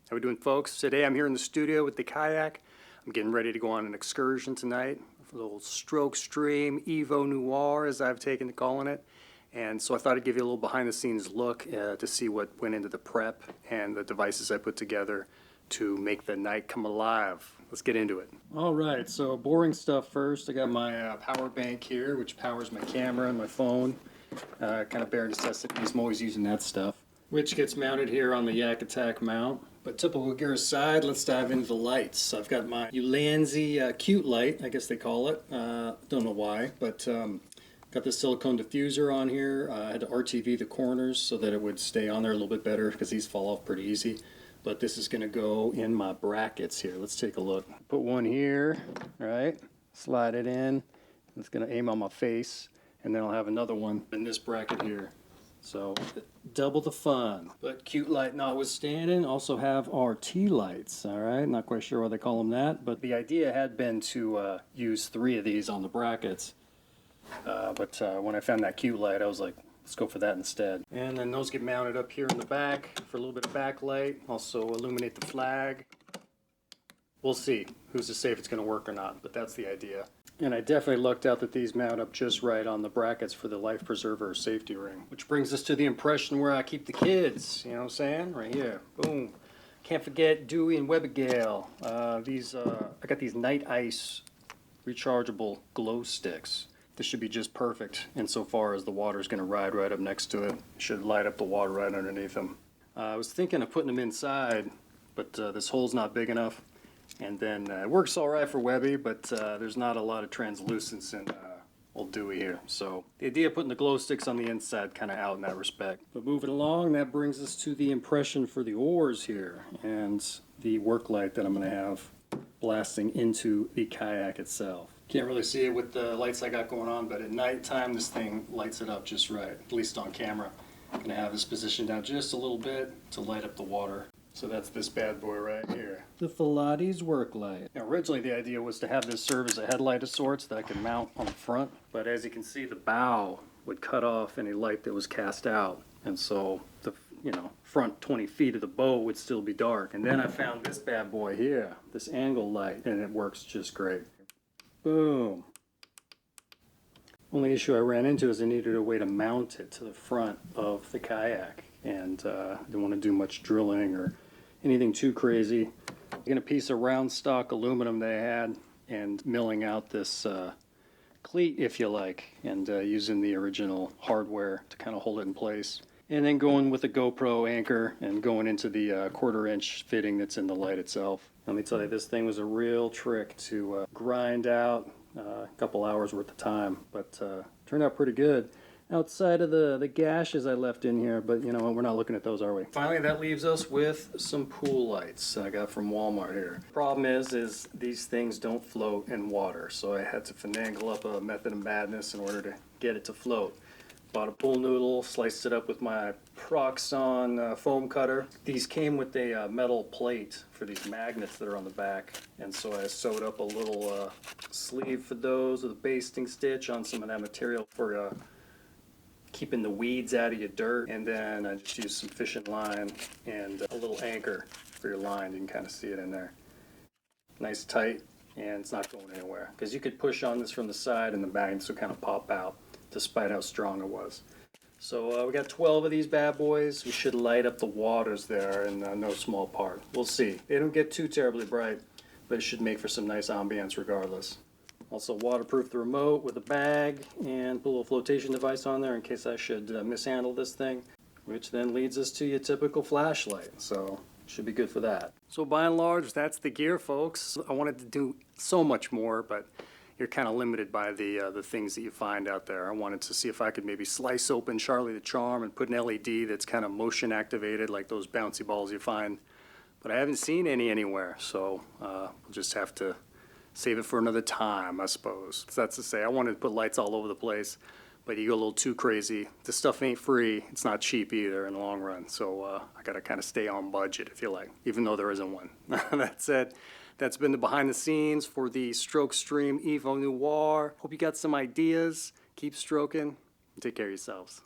How we doing, folks? Today I'm here in the studio with the kayak. I'm getting ready to go on an excursion tonight, a little stroke stream, NOIR as I've taken to calling it. And so I thought I'd give you a little behind the scenes look to see what went into the prep and the devices I put together to make the night come alive. Let's get into it. All right, so boring stuff first. I got my power bank here, which powers my camera and my phone. Kind of bare necessities. I'm always using that stuff, which gets mounted here on the DykASSt mount. But typical gear aside, let's dive into the lights. I've got my Ulanzi cute light, I guess they call it. Don't know why, but got the silicone diffuser on here. I had to RTV the corners so that it would stay on there a little bit better because these fall off pretty easy. But this is going to go in my brackets here. Let's take a look. Put one here, right? Slide it in. It's going to aim on my face. And then I'll have another one in this bracket here. So double the fun. But cute light notwithstanding, also have our tea lights, all right? Not quite sure why they call them that, but the idea had been to use 3 of these on the brackets. But when I found that cute light, I was like, let's go for that instead. And then those get mounted up here in the back for a little bit of backlight. Also illuminate the flag. We'll see. Who's to say if it's going to work or not, but that's the idea. And I definitely lucked out that these mount up just right on the brackets for the life preserver safety ring. Which brings us to the impression where I keep the kids. You know what I'm saying? Right here. Boom. Can't forget Dewey and Webigail. I got these Night Ice rechargeable glow sticks. This should be just perfect insofar as the water's going to ride right up next to it. Should light up the water right underneath them. I was thinking of putting them inside, but this hole's not big enough. And then it works all right for Webby, but there's not a lot of translucence in old Dewey here. So the idea of putting the glow sticks on the inside kind of out in that respect. But moving along, that brings us to the impression for the oars here and the work light that I'm going to have blasting into the kayak itself. Can't really see it with the lights I got going on, but at nighttime this thing lights it up just right, at least on camera. I'm going to have this positioned out just a little bit to light up the water. So that's this bad boy right here. The Pilates work light. Now, originally the idea was to have this serve as a headlight of sorts that I could mount on the front. But as you can see, the bow would cut off any light that was cast out. And so the front 20 feet of the boat would still be dark. And then I found this bad boy here, this angle light, and it works just great. Boom. Only issue I ran into is I needed a way to mount it to the front of the kayak. And I didn't want to do much drilling or anything too crazy. Taking a piece of round stock aluminum they had and milling out this cleat, if you like, and using the original hardware to kind of hold it in place. And then going with a GoPro anchor and going into the 1/4 inch fitting that's in the light itself. Let me tell you, this thing was a real trick to grind out a couple hours worth of time, but turned out pretty good. Outside of the gashes I left in here, but you know, we're not looking at those, are we? Finally, that leaves us with some pool lights I got from Walmart here. Problem is these things don't float in water, so I had to finagle up a method of madness in order to get it to float. Bought a pool noodle, sliced it up with my Proxxon foam cutter. These came with a metal plate for these magnets that are on the back, and so I sewed up a little sleeve for those with a basting stitch on some of that material for keeping the weeds out of your dirt, and then I just used some fishing line and a little anchor for your line. You can kind of see it in there. Nice tight, and it's not going anywhere because you could push on this from the side and the magnets would kind of pop out despite how strong it was. So we got 12 of these bad boys. We should light up the waters there in no small part. We'll see. They don't get too terribly bright, but it should make for some nice ambience regardless. Also waterproof the remote with a bag and put a little flotation device on there in case I should mishandle this thing, which then leads us to your typical flashlight. So should be good for that. So by and large, that's the gear, folks. I wanted to do so much more, but you're kind of limited by the things that you find out there. I wanted to see if I could maybe slice open Charlie the Charm and put an LED that's kind of motion activated like those bouncy balls you find. But I haven't seen any anywhere, so we'll just have to save it for another time, I suppose. That's to say, I wanted to put lights all over the place, but you go a little too crazy. This stuff ain't free. It's not cheap either in the long run. So I got to kind of stay on budget, if you like, even though there isn't one. That said, that's been the behind the scenes for the Stroke Stream NOIR. Hope you got some ideas. Keep stroking and take care of yourselves.